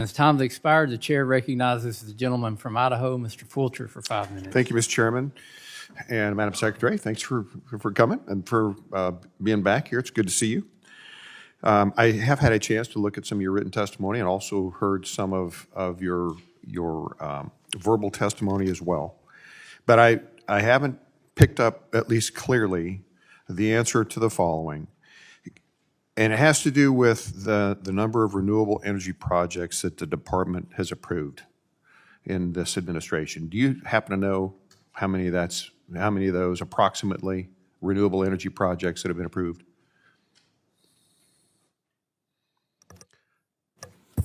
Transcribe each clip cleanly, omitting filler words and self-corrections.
As time has expired, the chair recognizes the gentleman from Idaho, Mr. Fulcher, for 5 minutes. Thank you, Mr. Chairman. And Madam Secretary, thanks for coming and for being back here. It's good to see you. I have had a chance to look at some of your written testimony and also heard some of your verbal testimony as well. But I haven't picked up, at least clearly, the answer to the following. And it has to do with the number of renewable energy projects that the department has approved in this administration. Do you happen to know how many of those approximately renewable energy projects that have been approved?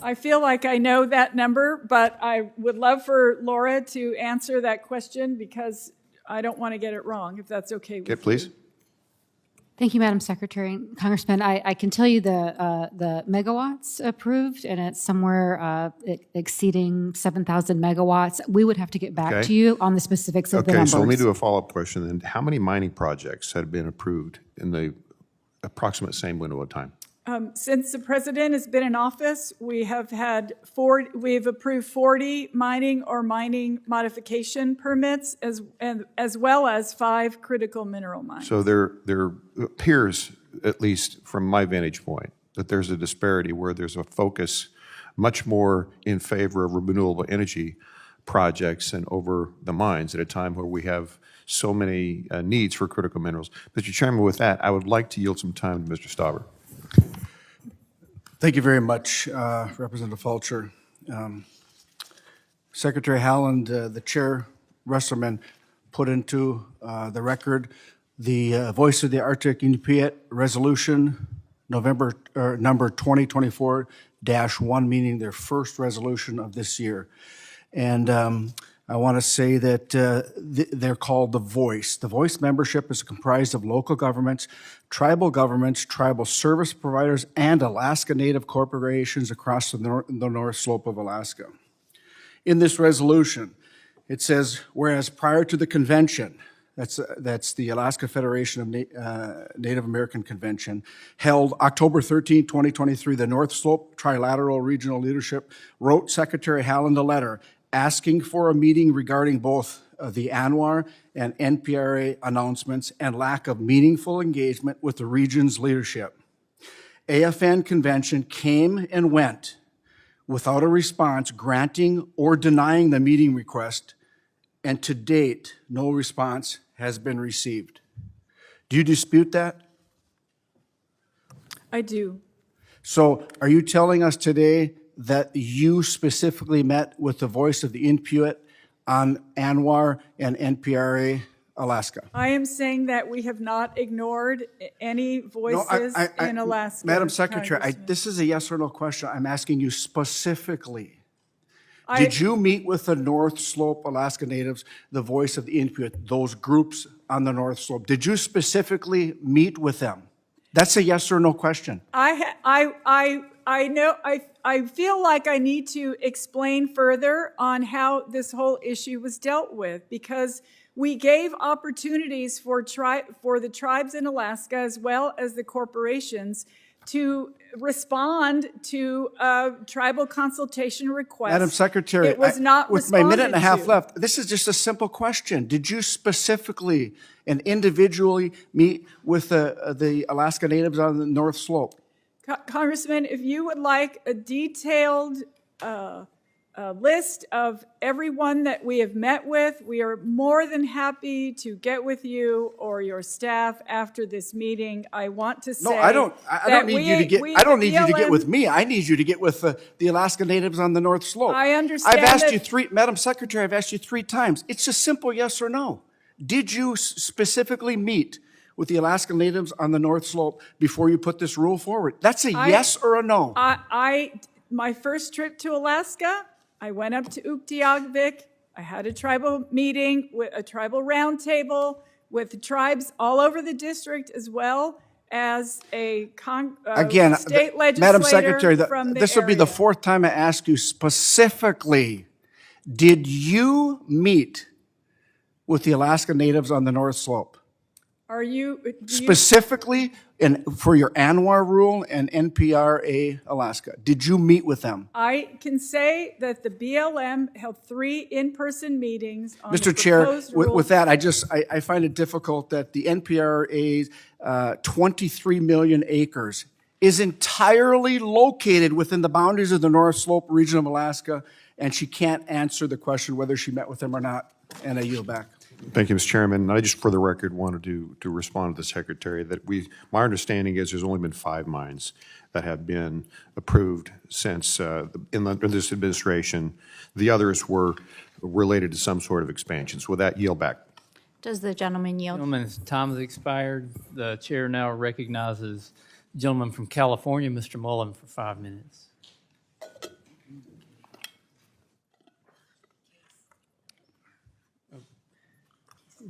I feel like I know that number, but I would love for Laura to answer that question because I don't want to get it wrong, if that's okay with you. Please. Thank you, Madam Secretary. Congressman, I can tell you the megawatts approved, and it's somewhere exceeding 7,000 megawatts. We would have to get back to you on the specifics of the numbers. Okay, so let me do a follow-up question then. How many mining projects have been approved in the approximate same window of time? Since the president has been in office, we have approved 40 mining or mining modification permits, as well as 5 critical mineral mines. So there appears, at least from my vantage point, that there's a disparity where there's a focus much more in favor of renewable energy projects and over the mines at a time where we have so many needs for critical minerals. Mr. Chairman, with that, I would like to yield some time to Mr. Stauber. Thank you very much, Representative Fulcher. Secretary Haaland, the chair, Resselman, put into the record the Voice of the Arctic Inupiat resolution, number 2024-1, meaning their first resolution of this year. And I want to say that they're called the Voice. The Voice membership is comprised of local governments, tribal service providers, and Alaska Native corporations across the North Slope of Alaska. In this resolution, it says, whereas prior to the convention, that's the Alaska Federation of Native American Convention, held October 13, 2023, the North Slope Trilateral Regional Leadership wrote Secretary Haaland a letter asking for a meeting regarding both the ANWR and NPRA announcements and lack of meaningful engagement with the region's leadership. AFN convention came and went without a response granting or denying the meeting request, and to date, no response has been received. Do you dispute that? I do. So are you telling us today that you specifically met with the Voice of the Inupiat on ANWR and NPRA Alaska? I am saying that we have not ignored any voices in Alaska. Madam Secretary, this is a yes or no question. I'm asking you specifically. Did you meet with the North Slope Alaska Natives, the Voice of the Inupiat, those groups on the North Slope? Did you specifically meet with them? That's a yes or no question. I know. I feel like I need to explain further on how this whole issue was dealt with, because we gave opportunities for the tribes in Alaska as well as the corporations to respond to a tribal consultation request. Madam Secretary, it was not with my minute and a half to. left, this is just a simple question. Did you specifically and individually meet with the Alaska Natives on the North Slope? Congressman, if you would like a detailed list of everyone that we have met with, we are more than happy to get with you or your staff after this meeting. I want to say, no, I don't need you to get. I don't need you to get with me. I need you to get with the Alaska Natives on the North Slope. I understand. I've asked you Madam Secretary, I've asked you 3 times. It's a simple yes or no. Did you specifically meet with the Alaska Natives on the North Slope before you put this rule forward? That's a yes or a no. My first trip to Alaska, I went up to Uktiagvik. I had a tribal meeting, with a tribal roundtable with the tribes all over the district, as well as a state legislator. Madam Secretary, from the this will be the 4th time I ask you specifically, did you meet with the Alaska Natives on the North Slope? Are you, do you, Specifically for your ANWR rule and NPRA Alaska. Did you meet with them? I can say that the BLM held 3 in-person meetings on the Mr. Chair, proposed with rules. that, I find it difficult that the NPRA's 23 million acres is entirely located within the boundaries of the North Slope region of Alaska, and she can't answer the question whether she met with them or not, and I yield back. Thank you, Mr. Chairman. I just, for the record, wanted to respond to the Secretary that my understanding is there's only been 5 mines that have been approved since in this administration. The others were related to some sort of expansion. So with that, yield back. Does the gentleman yield? Gentleman's time has expired. The chair now recognizes the gentleman from California, Mr. Mullen, for 5 minutes.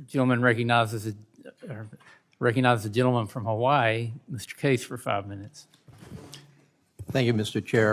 Gentleman recognizes the gentleman from Hawaii, Mr. Case, for 5 minutes. Thank you, Mr. Chair.